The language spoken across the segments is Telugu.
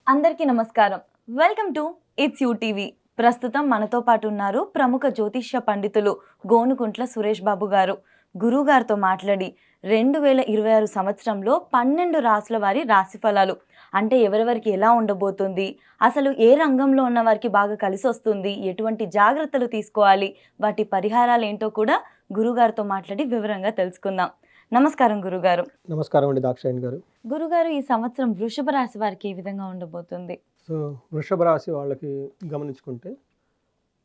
అందరికీ నమస్కారం. Welcome to it's you TV. ప్రస్తుతం మనతో పాటు ఉన్నారు ప్రముఖ జ్యోతిష్య పండితులు గోనుకుంట్ల సురేష్ బాబు గారు. గురువుగారితో మాట్లాడి 2026 సంవత్సరంలో 12 రాసుల వారి రాశి ఫలాలు అంటే ఎవరెవరికి ఎలా ఉండబోతుంది, అసలు ఏ రంగంలో ఉన్న వారికి బాగా కలిసి వస్తుంది, ఎటువంటి జాగ్రత్తలు తీసుకోవాలి, వాటి పరిహారాలు ఏంటో కూడా గురువుగారితో మాట్లాడి వివరంగా తెలుసుకుందాం. నమస్కారం గురుగారు. నమస్కారం అండి దాక్షాయణి గారు. గురుగారు, ఈ సంవత్సరం వృషభ రాశి వారికి ఏ విధంగా ఉండబోతుంది? సో వృషభ రాశి వాళ్ళకి గమనించుకుంటే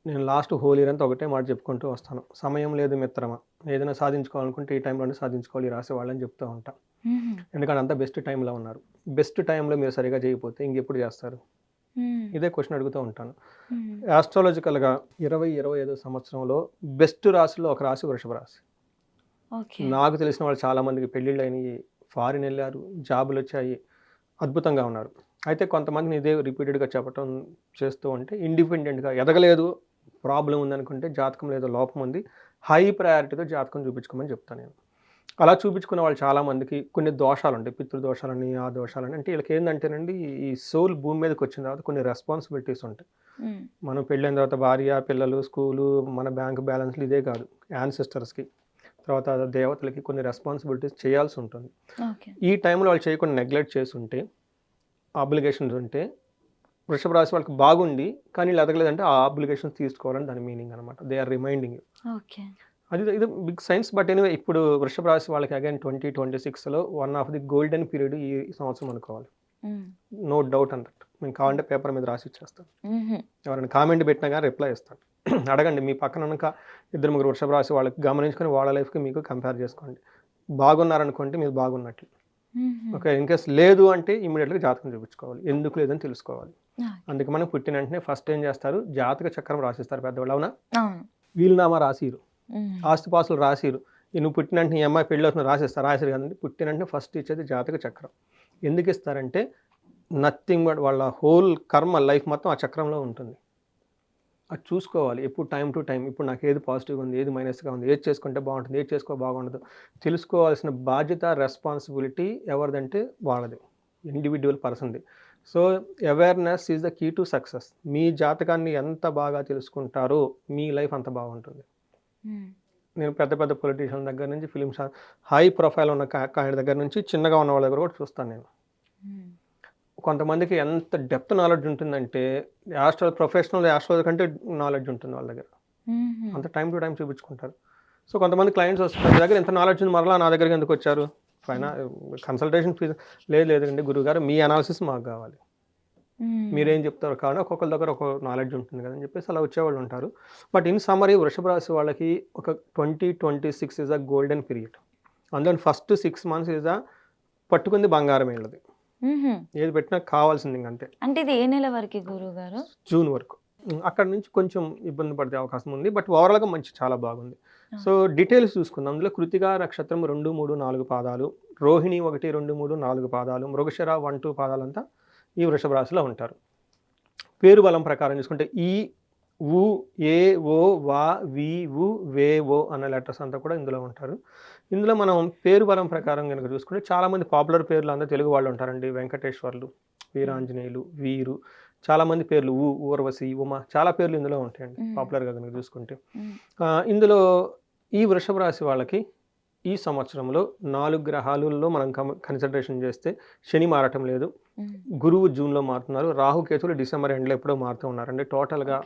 నేను లాస్ట్ హోల్ ఇయర్ అంతా ఒకటే మాట చెప్పుకుంటూ వస్తాను. సమయం లేదు మిత్రమా, ఏదైనా సాధించుకోవాలనుకుంటే ఈ టైంలోనే సాధించుకోవాలి ఈ రాశి వాళ్ళని చెప్తూ ఉంటాను. ఎందుకంటే అంతా బెస్ట్ టైంలో ఉన్నారు. బెస్ట్ టైంలో మీరు సరిగా చేయకపోతే ఇంకెప్పుడు చేస్తారు? ఇదే క్వశ్చన్ అడుగుతూ ఉంటాను. ఆస్ట్రాలజికల్గా 2025 సంవత్సరంలో బెస్ట్ రాశిలో ఒక రాశి వృషభ రాశి. నాకు తెలిసిన వాళ్ళు చాలామందికి పెళ్ళిళ్ళు అయినాయి, ఫారిన్ వెళ్ళారు, జాబులు వచ్చాయి, అద్భుతంగా ఉన్నారు. అయితే కొంతమందిని ఇదే రిపీటెడ్గా చెప్పటం చేస్తూ ఉంటే ఇండిపెండెంట్గా ఎదగలేదు, ప్రాబ్లం ఉందనుకుంటే జాతకం లేదో లోపం ఉంది, హై ప్రయారిటీతో జాతకం చూపించుకోమని చెప్తాను నేను. అలా చూపించుకున్న వాళ్ళు చాలామందికి కొన్ని దోషాలు ఉంటాయి, పితృదోషాలని ఆ దోషాలని. అంటే వీళ్ళకి ఏంటంటేనండి, ఈ సోల్ భూమి మీదకి వచ్చిన తర్వాత కొన్ని రెస్పాన్సిబిలిటీస్ ఉంటాయి. మనం పెళ్ళైన తర్వాత భార్య, పిల్లలు, స్కూలు, మన బ్యాంక్ బ్యాలెన్స్లు ఇదే కాదు, యాన్సిస్టర్స్కి, తర్వాత దేవతలకి కొన్ని రెస్పాన్సిబిలిటీస్ చేయాల్సి ఉంటుంది. ఈ టైంలో వాళ్ళు చేయకుండా నెగ్లెక్ట్ చేసి ఉంటే, ఆబ్లిగేషన్స్ ఉంటే, వృషభ రాశి వాళ్ళకి బాగుండి కానీ వీళ్ళు ఎదగలేదంటే ఆ ఆబ్లిగేషన్స్ తీసుకోవాలని దాని మీనింగ్ అనమాట. They are reminding you. అది ఇది బిగ్ సైన్స్. బట్ ఎనీవే, ఇప్పుడు వృషభ రాశి వాళ్ళకి అగైన్ 2026లో one of the golden period ఈ సంవత్సరం అనుకోవాలి. No doubt on that. మేము కావాలంటే పేపర్ మీద రాసి ఇచ్చేస్తాను. ఎవరైనా కామెంట్ పెట్టినా కానీ రిప్లై ఇస్తాను. అడగండి, మీ పక్కన ఉన్న 2-3 వృషభ రాశి వాళ్ళకి గమనించుకొని వాళ్ళ లైఫ్కి మీకు కంపేర్ చేసుకోండి. బాగున్నారనుకోండి మీరు బాగున్నట్లు. ఓకే, ఇన్కేస్ లేదు అంటే ఇమీడియట్గా జాతకం చూపించుకోవాలి, ఎందుకు లేదని తెలుసుకోవాలి. అందుకే మనం పుట్టిన వెంటనే ఫస్ట్ ఏం చేస్తారు, జాతక చక్రం రాసిస్తారు పెద్దవాళ్ళు. అవునా? వీలునామా రాసిరు, ఆస్తిపాసులు రాసిరు. నువ్వు పుట్టిన వెంటనే ఈ అమ్మాయి పెళ్ళి అవుతున్న రాసిరు కదండి. పుట్టిన వెంటనే ఫస్ట్ ఇచ్చేది జాతక చక్రం. ఎందుకు ఇస్తారంటే నథింగ్ బట్ వాళ్ళ హోల్ కర్మ లైఫ్ మొత్తం ఆ చక్రంలో ఉంటుంది. అది చూసుకోవాలి ఎప్పుడు, టైం టు టైం. ఇప్పుడు నాకు ఏది పాజిటివ్గా ఉంది, ఏది మైనస్గా ఉంది, ఏది చేసుకుంటే బాగుంటుంది, ఏది చేసుకో బాగుండదు తెలుసుకోవాల్సిన బాధ్యత, రెస్పాన్సిబిలిటీ ఎవరిదంటే వాళ్ళది, ఇండివిజువల్ పర్సన్ది. So awareness is the key to success. మీ జాతకాన్ని ఎంత బాగా తెలుసుకుంటారో మీ లైఫ్ అంత బాగుంటుంది. నేను పెద్ద పెద్ద పొలిటీషియన్ దగ్గర నుంచి, ఫిలిం స్టార్, హై ప్రొఫైల్ ఉన్న ఆయన దగ్గర నుంచి చిన్నగా ఉన్న వాళ్ళ దగ్గర కూడా చూస్తాను నేను. కొంతమందికి ఎంత డెప్త్ నాలెడ్జ్ ఉంటుందంటే ప్రొఫెషనల్ ఆస్ట్రాలజీ కంటే నాలెడ్జ్ ఉంటుంది వాళ్ళ దగ్గర. అంత టైం టు టైం చూపించుకుంటారు. సో కొంతమంది క్లయింట్స్ వస్తున్నారు, మీ దగ్గర ఎంత నాలెడ్జ్ ఉంది, మరలా నా దగ్గరికి ఎందుకు వచ్చారు, పైన కన్సల్టేషన్ ఫీజు లేదండి గురువుగారు, మీ అనాలిసిస్ మాకు కావాలి, మీరేం చెప్తారు కాబట్టి ఒక్కొక్కరి దగ్గర ఒక నాలెడ్జ్ ఉంటుంది కదని చెప్పేసి అలా వచ్చేవాళ్ళు ఉంటారు. బట్ ఇన్ సమ్మరీ వృషభ రాశి వాళ్ళకి ఒక 2026 ఈజ్ అ గోల్డెన్ పీరియడ్. అందులో ఫస్ట్ 6 months ఈజ్ అ పట్టుకుంది బంగారం వెళ్ళదు, ఏది పెట్టినా కావాల్సింది ఇంకంతే. అంటే ఇది ఏ నెల వరకు గురువు గారు? జూన్ వరకు. అక్కడ నుంచి కొంచెం ఇబ్బంది పడే అవకాశం ఉంది, బట్ ఓవరాల్గా మంచి చాలా బాగుంది. సో డీటెయిల్స్ చూసుకుందాం. అందులో కృతికా నక్షత్రం 2, 3, 4 పాదాలు, రోహిణి 1, 2, 3, 4 పాదాలు, మృగశిర 1, 2 పాదాలంతా ఈ వృషభ రాశిలో ఉంటారు. పేరు బలం ప్రకారం చూసుకుంటే ఈ, ఉ, ఏ, ఓ, వా, వి, ఉ, వే, ఓ అన్న లెటర్స్ అంతా కూడా ఇందులో ఉంటారు. ఇందులో మనం పేరు బలం ప్రకారం కనుక చూసుకుంటే చాలామంది పాపులర్ పేర్లు అందరూ తెలుగు వాళ్ళు ఉంటారండి. వెంకటేశ్వర్లు, వీరాంజనేయులు, వీరు, చాలామంది పేర్లు, ఊర్వశి, ఉమ, చాలా పేర్లు ఇందులో ఉంటాయండి పాపులర్గా కనుక చూసుకుంటే. ఇందులో ఈ వృషభ రాశి వాళ్ళకి ఈ సంవత్సరంలో 4 గ్రహాలలో మనం కన్సిడరేషన్ చేస్తే శని మారటం లేదు, గురువు జూన్లో మారుతున్నారు, రాహుకేతులు డిసెంబర్ ఎండ్లో ఎప్పుడో మారుతూ ఉన్నారు. అంటే టోటల్గా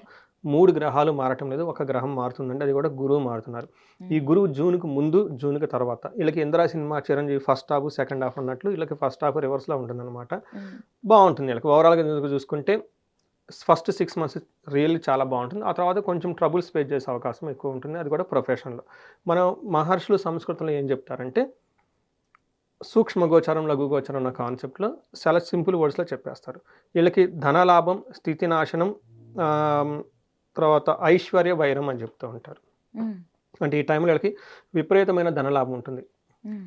3 గ్రహాలు మారటం లేదు, ఒక గ్రహం మారుతుందండి, అది కూడా గురువు మారుతున్నారు. ఈ గురువు జూన్కి ముందు, జూన్కి తర్వాత. వీళ్ళకి Indra cinema Chiranjeevi first half second half అన్నట్లు వీళ్ళకి ఫస్ట్ హాఫ్ రివర్స్లో ఉంటుందన్నమాట. బాగుంటుంది వీళ్ళకి ఓవరాల్గా చూసుకుంటే. ఫస్ట్ 6 months రియల్లీ చాలా బాగుంటుంది. ఆ తర్వాత కొంచెం ట్రబుల్స్ ఫేస్ చేసే అవకాశం ఎక్కువ ఉంటుంది, అది కూడా ప్రొఫెషన్లో. మనం మహర్షులు సంస్కృతంలో ఏం చెప్తారంటే సూక్ష్మ గోచరం, లఘు గోచరం అన్న కాన్సెప్ట్లో చాలా సింపుల్ వర్డ్స్లో చెప్పేస్తారు. వీళ్ళకి ధనలాభం, స్థితి నాశనం, తర్వాత ఐశ్వర్య వైరం అని చెప్తూ ఉంటారు. అంటే ఈ టైంలో వీళ్ళకి విపరీతమైన ధనలాభం ఉంటుంది.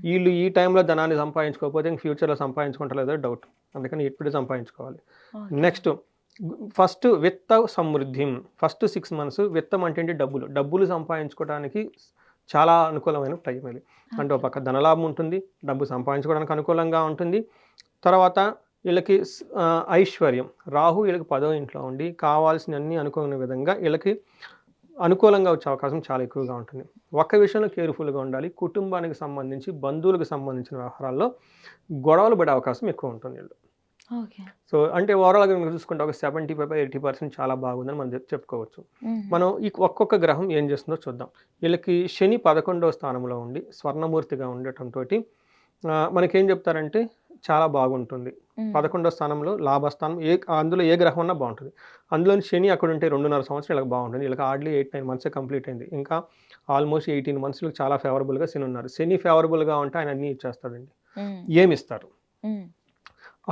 వీళ్ళు ఈ టైంలో ధనాన్ని సంపాదించుకోకపోతే ఇంక ఫ్యూచర్లో సంపాదించుకుంటలేదో డౌట్, అందుకని ఇప్పుడే సంపాదించుకోవాలి. నెక్స్ట్ ఫస్ట్ విత్త సమృద్ధి. ఫస్ట్ 6 months విత్తం అంటే డబ్బులు సంపాదించుకోవడానికి చాలా అనుకూలమైన టైం ఇది. అంటే ఒక పక్క ధనలాభం ఉంటుంది, డబ్బు సంపాదించుకోవడానికి అనుకూలంగా ఉంటుంది. తర్వాత వీళ్ళకి ఐశ్వర్యం. రాహు వీళ్ళకి 10వ ఇంట్లో ఉండి కావాల్సినన్ని అనుకున్న విధంగా వీళ్ళకి అనుకూలంగా వచ్చే అవకాశం చాలా ఎక్కువగా ఉంటుంది. ఒక్క విషయంలో కేర్‌ఫుల్‌గా ఉండాలి. కుటుంబానికి సంబంధించి, బంధువులకు సంబంధించిన వ్యవహారాల్లో గొడవలు పడే అవకాశం ఎక్కువ ఉంటుంది వీళ్ళు. ఓకే. సో, అంటే ఓవరాల్‌గా మనం చూసుకుంటే ఒక 75-80% చాలా బాగుందని మనం చెప్పుకోవచ్చు. హుహు. మనం ఈ ఒక్కొక్క గ్రహం ఏం చేస్తుందో చూద్దాం. వీళ్ళకి శని 11వ స్థానంలో ఉండి స్వర్ణమూర్తిగా ఉండటంతోటి మనకేం చెప్తారంటే చాలా బాగుంటుంది. హ్మ్. 11వ స్థానంలో లాభస్థానం అందులో ఏ గ్రహం ఉన్నా బావుంటది. అందులోని శని అక్కడుంటే 2.5 సంవత్సరాలు వీళ్ళకి బావుంటుంది. వీళ్ళకి హార్డ్‌లీ 8, 9 మంత్సే కంప్లీట్ అయింది. ఇంకా ఆల్మోస్ట్ 18 మంత్స్ వీళ్ళకి చాలా ఫేవరబుల్‌గా శని ఉన్నారు. శని ఫేవరబుల్‌గా ఉంటే ఆయన అన్నీ ఇచ్చేస్తాడండి. హ్మ్. ఏమిస్తారు? హ్మ్.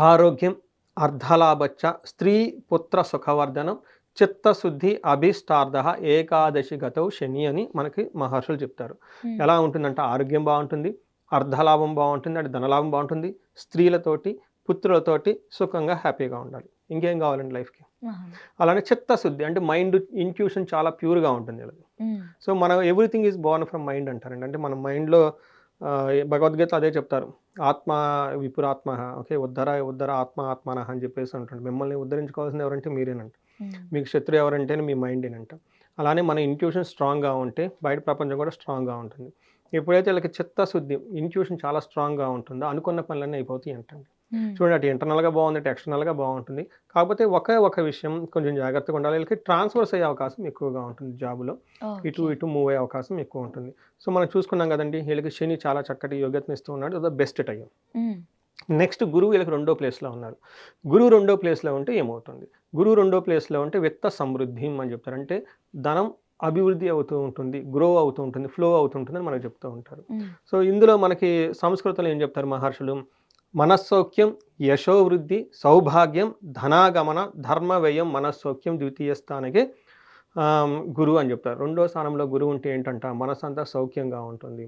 ఆరోగ్యం, అర్ధలాభచ్చ, స్త్రీ పుత్ర సుఖవర్ధనం, చిత్తశుద్ధి, అభీష్టార్థః, ఏకాదశి గతౌ శని అని మనకి మహర్షులు చెప్తారు. హ్మ్. ఎలా ఉంటుందంటే ఆరోగ్యం బావుంటుంది, అర్ధలాభం బావుంటుంది, అంటే ధనలాభం బావుంటుంది, స్త్రీలతోటి, పుత్రులతోటి సుఖంగా, హ్యాపీగా ఉండాలి. ఇంకేం కావాలండి లైఫ్‌కి? అవును. అలానే చిత్తశుద్ధి అంటే మైండ్ ఇంట్యూషన్ చాలా ప్యూర్‌గా ఉంటుంది వీళ్ళది. హ్మ్. సో, మనం everything is Born from mind అంటారండి. అంటే మన మైండ్‌లో భగవద్గీత అదే చెప్తారు. ఆత్మ విపురాత్మః, ఓకే. ఉద్ధర ఉద్ధర ఆత్మ ఆత్మానః అని చెప్పేసి అంటాడు. మిమ్మల్ని ఉద్ధరించుకోవాల్సింది ఎవరంటే మీరేనంట. హ్మ్. మీకు శత్రువు ఎవరంటేనే మీ మైండేనంట. అలానే మన ఇంట్యూషన్ స్ట్రాంగ్‌గా ఉంటే బయట ప్రపంచం కూడా స్ట్రాంగ్‌గా ఉంటుంది. ఎప్పుడైతే వీళ్ళకి చిత్తశుద్ధి, ఇంట్యూషన్ చాలా స్ట్రాంగ్‌గా ఉంటుందో అనుకున్న పనులన్నీ అయిపోతాయి అంటండి. హ్మ్. చూడండి అటు ఇంటర్నల్‌గా బాగుంది, ఇటు ఎక్స్టర్నల్‌గా బాగుంటుంది. కాకపోతే ఒకే ఒక విషయం కొంచెం జాగ్రత్తగా ఉండాలి. వీళ్ళకి ట్రాన్స్‌ఫర్స్ అయ్యే అవకాశం ఎక్కువగా ఉంటుంది జాబ్‌లో. ఇటు ఓకే. ఇటు మూవ్ అయ్యే అవకాశం ఎక్కువ ఉంటుంది. సో, మనం చూసుకున్నాం కదండీ! వీళ్ళకి శని చాలా చక్కటి యోగ్యతనిస్తూ ఉన్నాడు. అదో బెస్ట్ టైం. హ్మ్. నెక్స్ట్ గురువు వీళ్ళకి రెండో ప్లేస్‌లో ఉన్నారు. గురువు రెండో ప్లేస్‌లో ఉంటే ఏమవుతుంది? గురువు రెండో ప్లేస్‌లో ఉంటే విత్త సమృద్ధిం అని చెప్తారు. అంటే ధనం అభివృద్ధి అవుతూ ఉంటుంది. గ్రో అవుతూ ఉంటుంది. ఫ్లో అవుతుంటుందని మనకు చెప్తూ ఉంటారు. హ్మ్. సో, ఇందులో మనకి సంస్కృతంలో ఏం చెప్తారు మహర్షులు? మనస్సౌఖ్యం, యశోవృద్ధి, సౌభాగ్యం, ధనాగమన, ధర్మ వ్యయం, మనస్సౌఖ్యం ద్వితీయ స్థానకే గురువు అని చెప్తారు. రెండో స్థానంలో గురువు ఉంటే ఏంటంట మనసంతా సౌఖ్యంగా ఉంటుంది.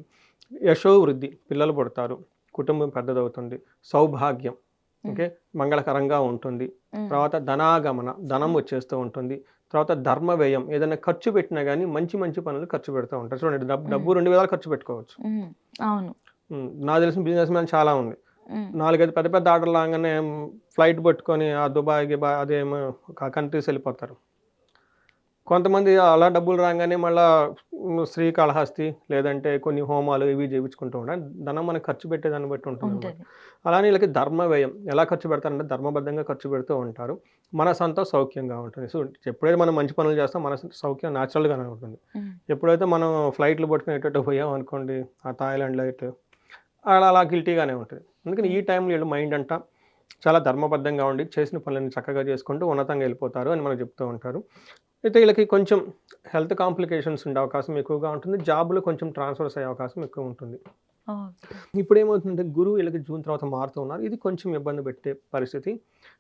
యశోవృద్ధి పిల్లలు పుడతారు. కుటుంబం పెద్దదవుతుంది. సౌభాగ్యం, హ్మ్. ఓకే. మంగళకరంగా ఉంటుంది. హ్మ్. తర్వాత ధనాగమన, ధనం వచ్చేస్తూ ఉంటుంది. తర్వాత ధర్మ వ్యయం, ఏదైనా ఖర్చు పెట్టినా గానీ మంచి మంచి పనులు ఖర్చు పెడుతూ ఉంటారు. చూడండి హ్మ్. డబ్బు 2 విధాలుగా ఖర్చు పెట్టుకోవచ్చు. హ్మ్. అవును. నాకు తెలిసిన బిజినెస్ మ్యాన్ చాలా ఉంది. హ్మ్. 4, 5 పెద్ద పెద్ద ఆర్డర్‌లు రాంగానే ఫ్లైట్ పట్టుకొని ఆ దుబాయ్, గిబాయ్ అదేమో కంట్రీస్ ఎళ్ళిపోతారు. కొంతమంది అలా డబ్బులు రాంగానే మళ్ళా శ్రీకాళహస్తి లేదంటే కొన్ని హోమాలు ఇవి చేపించుకుంటూ ఉంటారు. ధనం మనకు ఖర్చు పెట్టేదాన్ని బట్టి ఉంటుందన్నమాట. ఉంటది. అలానే వీళ్ళకి ధర్మ వ్యయం ఎలా ఖర్చు పెడతారంటే ధర్మబద్ధంగా ఖర్చు పెడుతూ ఉంటారు. మనసంతా సౌఖ్యంగా ఉంటుంది. సో, ఎప్పుడైతే మనం మంచి పనులు చేస్తామో మనసు సౌఖ్యం నేచురల్‌గానే ఉంటుంది. హ్మ్. ఎప్పుడైతే మనం ఫ్లైట్‌లు పట్టుకొని ఎటెటో పోయామనుకోండి, ఆ థాయిలాండ్‌లో ఇటు అలా అలా గిల్టీగానే ఉంటది. అందుకని ఈ హ్మ్. టైంలో వీళ్ళు మైండ్ అంతా చాలా ధర్మబద్ధంగా ఉండి చేసిన పనులను చక్కగా చేసుకుంటూ ఉన్నతంగా వెళ్ళిపోతారు అని మనకు చెప్తూ ఉంటారు. అయితే వీళ్ళకి కొంచెం హెల్త్ కాంప్లికేషన్స్ ఉండే అవకాశం ఎక్కువగా ఉంటుంది. జాబ్‌లో కొంచెం ట్రాన్స్‌ఫర్స్ అయ్యే అవకాశం ఎక్కువ ఉంటుంది. ఓకే. ఇప్పుడేమవుతుందంటే గురువు వీళ్ళకి జూన్ తర్వాత మారుతూ ఉన్నారు. ఇది కొంచెం ఇబ్బంది పెట్టే పరిస్థితి.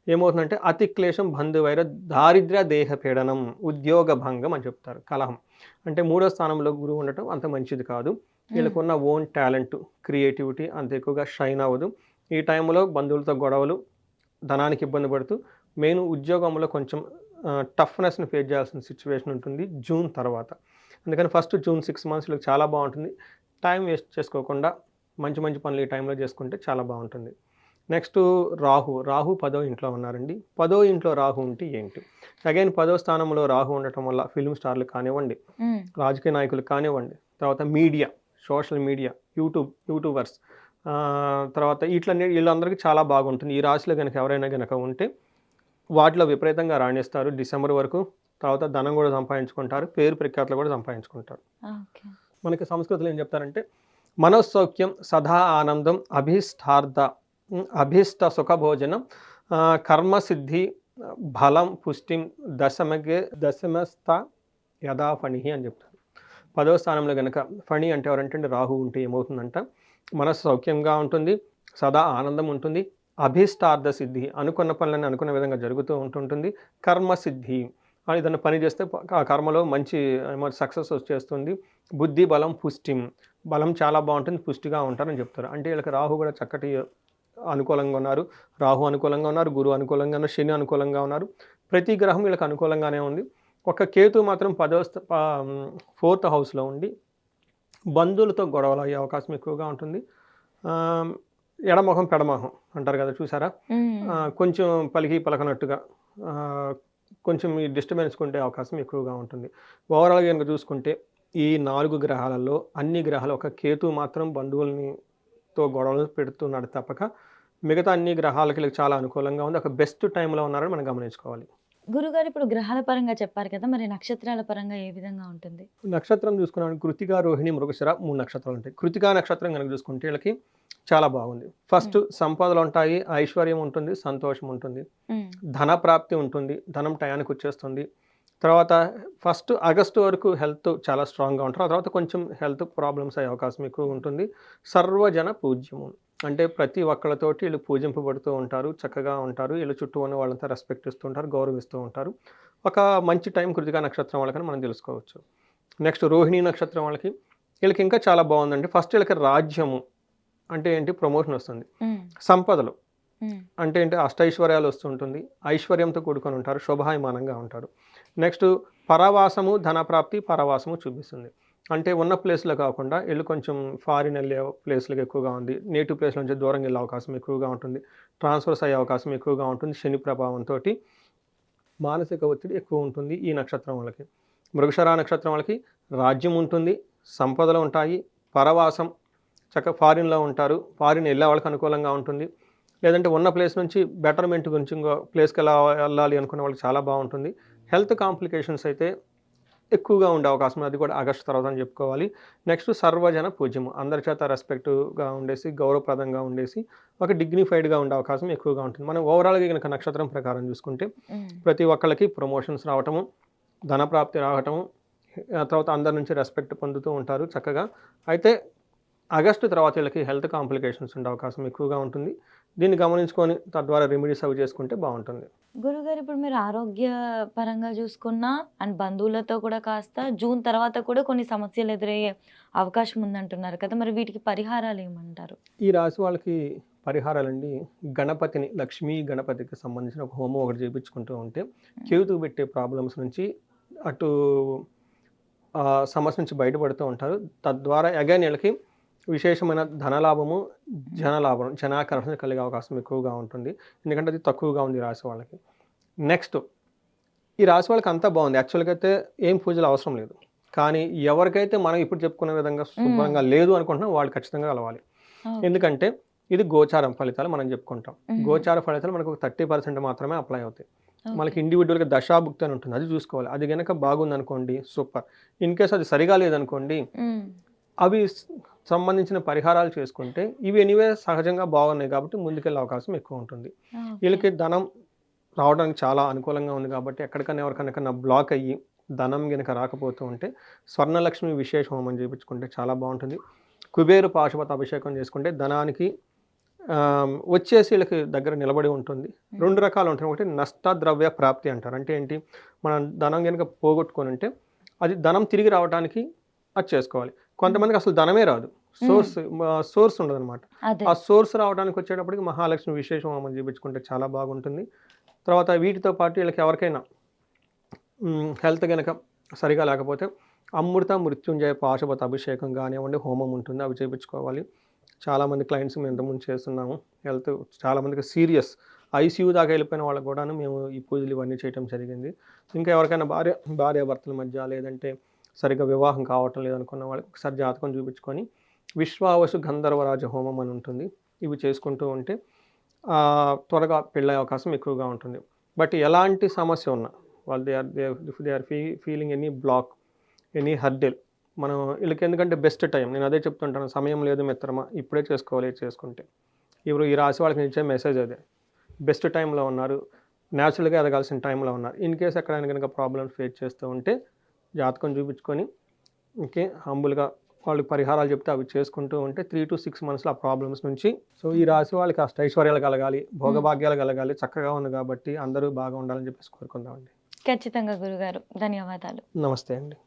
ఏమవుతుందంటే అతిక్లేశం, బంధువైర, దారిద్ర్య, దేహ పీడనం, ఉద్యోగ భంగం అని చెప్తారు. కలహం. అంటే మూడో స్థానంలో గురువు ఉండటం అంత మంచిది కాదు. హ్మ్. వీళ్ళకున్న ఓన్ టాలెంట్, క్రియేటివిటీ అంత ఎక్కువగా షైన్ అవ్వదు. ఈ టైంలో బంధువులతో గొడవలు, ధనానికి ఇబ్బంది పడుతూ మెయిన్ ఉద్యోగంలో కొంచెం టఫ్‌నెస్‌ని ఫేస్ చేయాల్సిన సిట్యుయేషన్ ఉంటుంది జూన్ తర్వాత. అందుకని ఫస్ట్ జూన్ 6 మంత్స్ వీళ్ళకి చాలా బావుంటుంది. టైం వేస్ట్ చేసుకోకుండా మంచి మంచి పనులు ఈ టైంలో చేసుకుంటే చాలా బావుంటుంది. నెక్స్టు రాహు. రాహు 10వ ఇంట్లో ఉన్నారండి. 10వ ఇంట్లో రాహు ఉంటే ఏంటి? అగైన్ 10వ స్థానంలో రాహు ఉండటం వల్ల ఫిల్మ్ స్టార్‌లు కానివ్వండి, హ్మ్. రాజకీయ నాయకులు కానివ్వండి, తర్వాత మీడియా, సోషల్ మీడియా, యూట్యూబర్స్, తర్వాత వీళ్ళందరికీ చాలా బాగుంటుంది. ఈ రాశిలో గనక ఎవరైనా గనక ఉంటే వాటిలో విపరీతంగా రాణిస్తారు డిసెంబర్ వరకు. తర్వాత ధనం గూడా సంపాదించుకుంటారు. పేరు ప్రఖ్యాతులు గూడా సంపాదించుకుంటారు. ఓకే. మనకి సంస్కృతిలో ఏం చెప్తారంటే, మనఃసౌఖ్యం, సదా ఆనందం, అభీష్ట సుఖభోజనం, కర్మసిద్ధి, బలం, పుష్టిం, దశమస్థ యథా ఫణిః అని చెప్తారు. 10వ స్థానంలో గనక ఫణి అంటే ఎవరంటే రాహు ఉంటే ఏమవుతుందంట, మనసు సౌఖ్యంగా ఉంటుంది, సదా ఆనందం ఉంటుంది, అభీష్టార్థ సిద్ధి అనుకున్న పనులన్నీ అనుకున్న విధంగా జరుగుతూ ఉంటుంటుంది, కర్మసిద్ధి ఏదైనా పని చేస్తే ఆ కర్మలో మంచి సక్సెస్ వచ్చేస్తుంది, బుద్ధి, బలం, పుష్టిం బలం చాలా బాగుంటుంది, పుష్టిగా ఉంటారని చెప్తారు. అంటే వీళ్ళకి రాహు కూడా చక్కటి అనుకూలంగా ఉన్నారు. రాహు అనుకూలంగా ఉన్నారు, గురువు అనుకూలంగా ఉన్నారు, శని అనుకూలంగా ఉన్నారు. ప్రతి గ్రహం వీళ్ళకి అనుకూలంగానే ఉంది. ఒక కేతు మాత్రం 4th హౌస్‌లో ఉండి బంధువులతో గొడవలు అయ్యే అవకాశం ఎక్కువగా ఉంటుంది. ఆహ్, ఎడమొహం పెడమొహం అంటారు కదా, చూసారా? కొంచెం పలికి పలకనట్టుగా కొంచెం ఈ డిస్టర్బెన్స్ ఉండే అవకాశం ఎక్కువగా ఉంటుంది. ఓవరాల్గా కనుక చూసుకుంటే ఈ 4 గ్రహాలలో అన్ని గ్రహాలు, ఒక కేతు మాత్రం బంధువులతో గొడవలు పెడుతున్నాడు తప్పక మిగతా అన్ని గ్రహాలకి వీళ్ళకి చాలా అనుకూలంగా ఉంది. ఒక బెస్ట్ టైంలో ఉన్నారని మనం గమనించుకోవాలి. గురుగారు ఇప్పుడు గ్రహాల పరంగా చెప్పారు కదా, మరి నక్షత్రాల పరంగా ఏ విధంగా ఉంటుంది? నక్షత్రం చూసుకున్నాను, కృతిక, రోహిణి, మృగశిర 3 నక్షత్రాలు ఉంటాయి. కృతికా నక్షత్రం కనుక చూసుకుంటే వీళ్ళకి చాలా బాగుంది. ఫస్ట్ సంపదలు ఉంటాయి, ఐశ్వర్యం ఉంటుంది, సంతోషం ఉంటుంది, ధన ప్రాప్తి ఉంటుంది, ధనం టయానికి వచ్చేస్తుంది. తర్వాత ఫస్ట్ ఆగస్టు వరకు హెల్త్ చాలా స్ట్రాంగ్గా ఉంటారు. ఆ తర్వాత కొంచెం హెల్త్ ప్రాబ్లమ్స్ అయ్యే అవకాశం ఎక్కువ ఉంటుంది. సర్వజన పూజ్యము అంటే ప్రతి ఒక్కళ్ళతోటి వీళ్ళు పూజింపబడుతూ ఉంటారు, చక్కగా ఉంటారు, వీళ్ళు చుట్టూ ఉన్న వాళ్ళంతా రెస్పెక్ట్ ఇస్తూ ఉంటారు, గౌరవిస్తూ ఉంటారు. ఒక మంచి టైం కృతికా నక్షత్రం వాళ్ళకని మనం తెలుసుకోవచ్చు. నెక్స్ట్ రోహిణీ నక్షత్రం వాళ్ళకి వీళ్ళకి ఇంకా చాలా బాగుందండి. ఫస్ట్ వీళ్ళకి రాజ్యము అంటే ఏంటి, ప్రమోషన్ వస్తుంది. సంపదలు అంటే ఏంటి, అష్టైశ్వర్యాలు వస్తుంటుంది, ఐశ్వర్యంతో కూడుకొని ఉంటారు, శోభాయమానంగా ఉంటారు. నెక్స్ట్ పరవాసము, ధనప్రాప్తి, పరవాసము చూపిస్తుంది. అంటే ఉన్న ప్లేస్లో కాకుండా వీళ్ళు కొంచెం ఫారిన్ వెళ్ళే ప్లేస్లకు ఎక్కువగా ఉంది, నేటివ్ ప్లేస్ నుంచి దూరంగా వెళ్ళే అవకాశం ఎక్కువగా ఉంటుంది, ట్రాన్స్ఫర్స్ అయ్యే అవకాశం ఎక్కువగా ఉంటుంది. శని ప్రభావంతో మానసిక ఒత్తిడి ఎక్కువ ఉంటుంది ఈ నక్షత్రం వాళ్ళకి. మృగశిర నక్షత్రం వాళ్ళకి రాజ్యం ఉంటుంది, సంపదలు ఉంటాయి, పరవాసం, చక్కగా ఫారిన్లో ఉంటారు, ఫారిన్ వెళ్ళే వాళ్ళకి అనుకూలంగా ఉంటుంది. లేదంటే ఉన్న ప్లేస్ నుంచి బెటర్మెంట్ గురించి ఇంకో ప్లేస్కి వెళ్ళాలి అనుకునే వాళ్ళకి చాలా బాగుంటుంది. హెల్త్ కాంప్లికేషన్స్ అయితే ఎక్కువగా ఉండే అవకాశం, అది కూడా ఆగస్టు తర్వాత అని చెప్పుకోవాలి. నెక్స్ట్ సర్వజన పూజ్యము, అందరి చేత రెస్పెక్ట్గా ఉండేసి, గౌరవప్రదంగా ఉండేసి, ఒక డిగ్నిఫైడ్గా ఉండే అవకాశం ఎక్కువగా ఉంటుంది. మనం ఓవరాల్గా కనుక నక్షత్రం ప్రకారం చూసుకుంటే ప్రతి ఒక్కళ్ళకి ప్రమోషన్స్ రావటము, ధనప్రాప్తి రావటము, తర్వాత అందరి నుంచి రెస్పెక్ట్ పొందుతూ ఉంటారు చక్కగా. అయితే ఆగస్టు తర్వాత వీళ్ళకి హెల్త్ కాంప్లికేషన్స్ ఉండే అవకాశం ఎక్కువగా ఉంటుంది. దీన్ని గమనించుకొని తద్వారా రెమెడీస్ అవి చేసుకుంటే బాగుంటుంది. గురుగారు ఇప్పుడు మీరు ఆరోగ్య పరంగా చూసుకున్నా అండ్ బంధువులతో కూడా కాస్త జూన్ తర్వాత కూడా కొన్ని సమస్యలు ఎదురయ్యే అవకాశం ఉందంటున్నారు కదా, మరి వీటికి పరిహారాలు ఏమంటారు? ఈ రాశి వాళ్ళకి పరిహారాలండి, గణపతిని, లక్ష్మీ గణపతికి సంబంధించిన ఒక హోమం ఒకటి చేయించుకుంటూ ఉంటే కేతు పెట్టే ప్రాబ్లమ్స్ నుంచి అటు సమస్య నుంచి బయటపడుతూ ఉంటారు. తద్వారా అగైన్ వీళ్ళకి విశేషమైన ధనలాభము, జనలాభం, జనాకర్షణ కలిగే అవకాశం ఎక్కువగా ఉంటుంది. ఎందుకంటే అది తక్కువగా ఉంది ఈ రాశి వాళ్ళకి. నెక్స్ట్ ఈ రాశి వాళ్ళకి అంతా బాగుంది, యాక్చువల్గా అయితే ఏం పూజలు అవసరం లేదు. కానీ ఎవరికైతే మనం ఇప్పుడు చెప్పుకునే విధంగా శుభ్రంగా లేదు అనుకుంటున్నాం వాళ్ళు ఖచ్చితంగా కలవాలి. ఎందుకంటే ఇది గోచారం ఫలితాలు మనం చెప్పుకుంటాం. గోచార ఫలితాలు మనకు 30% మాత్రమే అప్లై అవుతాయి. మనకి ఇండివిజువల్గా దశాభుక్తి అని ఉంటుంది, అది చూసుకోవాలి. అది కనుక బాగుంది అనుకోండి సూపర్. ఇన్ కేస్ అది సరిగా లేదనుకోండి, అవి సంబంధించిన పరిహారాలు చేసుకుంటే ఇవి ఎనీవే సహజంగా బాగున్నాయి కాబట్టి ముందుకెళ్ళే అవకాశం ఎక్కువ ఉంటుంది. వీళ్ళకి ధనం రావడానికి చాలా అనుకూలంగా ఉంది కాబట్టి ఎక్కడికైనా ఎవరికైనా బ్లాక్ అయ్యి ధనం కనుక రాకపోతూ ఉంటే స్వర్ణలక్ష్మి విశేష హోమం చేయించుకుంటే చాలా బాగుంటుంది. కుబేరు పాశుపత అభిషేకం చేసుకుంటే ధనానికి వచ్చేసి వీళ్ళకి దగ్గర నిలబడి ఉంటుంది. 2 రకాలు ఉంటాయి. ఒకటి నష్టద్రవ్య ప్రాప్తి అంటారు. అంటే ఏంటి, మనం ధనం కనుక పోగొట్టుకొని ఉంటే అది ధనం తిరిగి రావడానికి అది చేసుకోవాలి. కొంతమందికి అసలు ధనమే రాదు, సోర్స్ ఉండదు అనమాట. ఆ సోర్స్ రావడానికి వచ్చేటప్పటికి మహాలక్ష్మి విశేష హోమం చేయించుకుంటే చాలా బాగుంటుంది. తర్వాత వీటితో పాటు వీళ్ళకి ఎవరికైనా హెల్త్ కనుక సరిగా లేకపోతే అమృత మృత్యుంజయ పాశుపత అభిషేకం కానివ్వండి, హోమం ఉంటుంది, అవి చేయించుకోవాలి. చాలామంది క్లయింట్స్ మేము ఇంతకుముందు చేస్తున్నాము. హెల్త్ చాలామందికి సీరియస్ ఐసీయూ దాకా వెళ్ళిపోయిన వాళ్ళకు కూడాను మేము ఈ పూజలు ఇవన్నీ చేయడం జరిగింది. ఇంకా ఎవరికైనా భార్యాభర్తల మధ్య లేదంటే సరిగ్గా వివాహం కావటం లేదనుకున్న వాళ్ళకి ఒకసారి జాతకం చూపించుకొని విశ్వావసు గంధర్వరాజ హోమం అని ఉంటుంది, ఇవి చేసుకుంటూ ఉంటే త్వరగా పెళ్ళయ్యే అవకాశం ఎక్కువగా ఉంటుంది. బట్ ఎలాంటి సమస్య ఉన్నా వాళ్ళు they are feeling any block, any hurdle, మనం వీళ్ళకి ఎందుకంటే బెస్ట్ టైం, నేను అదే చెప్తుంటాను, సమయం లేదు మిత్రమా, ఇప్పుడే చేసుకోవాలి చేసుకుంటే. ఇప్పుడు ఈ రాశి వాళ్ళకి ఇచ్చే మెసేజ్ అదే, బెస్ట్ టైంలో ఉన్నారు, న్యాచురల్గా ఎదగాల్సిన టైంలో ఉన్నారు. ఇన్ కేస్ ఎక్కడైనా కనుక ప్రాబ్లమ్స్ ఫేస్ చేస్తూ ఉంటే జాతకం చూపించుకొని ఇంకే హంబుల్గా వాళ్ళకి పరిహారాలు చెప్తే అవి చేసుకుంటూ ఉంటే 3 to 6 monthsలో ఆ ప్రాబ్లమ్స్ నుంచి. సో ఈ రాశి వాళ్ళకి అష్టైశ్వర్యాలు కలగాలి, భోగభాగ్యాలు కలగాలి, చక్కగా ఉంది కాబట్టి అందరూ బాగా ఉండాలని చెప్పేసి కోరుకుందామండి. ఖచ్చితంగా గురుగారు, ధన్యవాదాలు. నమస్తే అండి.